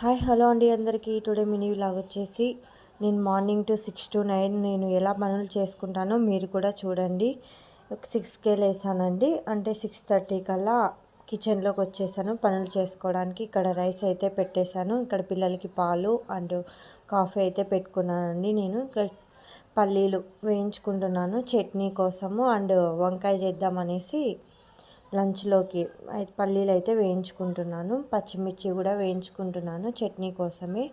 Hi hello అండి అందరికీ. Today mini vlog వచ్చేసి నేను మార్నింగ్ టు 6 to 9 నేను ఎలా పనులు చేసుకుంటానో మీరు కూడా చూడండి. 6కే లేసానండి, అంటే 6:30 కల్లా కిచెన్లోకి వచ్చేసాను పనులు చేసుకోవడానికి. ఇక్కడ రైస్ అయితే పెట్టేశాను, ఇక్కడ పిల్లలకి పాలు అండ్ కాఫీ అయితే పెట్టుకున్నానండి. నేను పల్లీలు వేయించుకుంటున్నాను చట్నీ కోసము, అండ్ వంకాయ చేద్దామనేసి లంచ్లోకి పల్లీలు అయితే వేయించుకుంటున్నాను, పచ్చిమిర్చి కూడా వేయించుకుంటున్నాను చట్నీ కోసమే.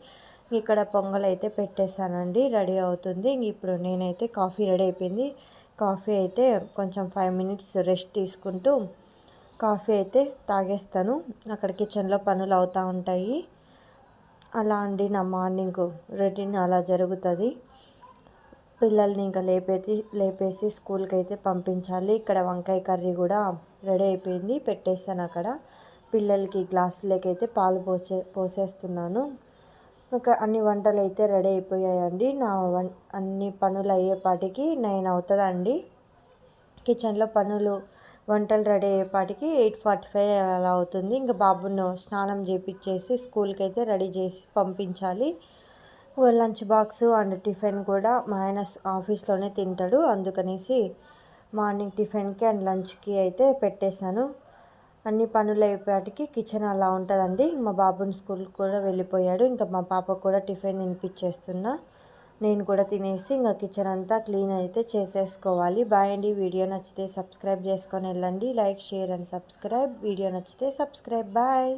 ఇక్కడ పొంగల్ అయితే పెట్టేశానండి, రెడీ అవుతుంది. ఇప్పుడు నేనైతే కాఫీ రెడీ అయిపోయింది. కాఫీ అయితే కొంచెం 5 minutes రెస్ట్ తీసుకుంటూ కాఫీ అయితే తాగేస్తాను. అక్కడ కిచెన్లో పనులు అవుతూ ఉంటాయి. అలా అండి నా మార్నింగ్ రొటీన్ అలా జరుగుతుంది. పిల్లల్ని ఇంకా లేపేసి స్కూల్కి అయితే పంపించాలి. ఇక్కడ వంకాయ కర్రీ కూడా రెడీ అయిపోయింది, పెట్టేశాను అక్కడ. పిల్లలకి గ్లాసులకి అయితే పాలు పోసేస్తున్నాను. ఒక అన్ని వంటలు అయితే రెడీ అయిపోయాయండి. అన్ని పనులు అయ్యేపాటికి 9 అవుతుందండి. కిచెన్లో వంటలు రెడీ అయ్యేపాటికి 8:45 అలా అవుతుంది. ఇంకా బాబును స్నానం చేపించేసి స్కూల్కి అయితే రెడీ చేసి పంపించాలి. లంచ్ బాక్స్ అండ్ టిఫిన్ కూడా మా ఆయన ఆఫీస్లోనే తింటాడు, అందుకనేసి మార్నింగ్ టిఫిన్కి అండ్ లంచ్కి అయితే పెట్టేశాను. అన్ని పనులు అయిపోయాటికి కిచెన్ అలా ఉంటుందండి. మా బాబుని స్కూల్కి కూడా వెళ్ళిపోయాడు. ఇంకా మా పాపకు కూడా టిఫిన్ తినిపించేస్తున్నా. నేను కూడా తినేసి ఇంకా కిచెన్ అంతా క్లీన్ అయితే చేసేసుకోవాలి. బాయ్ అండి. వీడియో నచ్చితే సబ్స్క్రైబ్ చేసుకొని వెళ్ళండి. Like, share and subscribe. Video నచ్చితే సబ్స్క్రైబ్. బాయ్.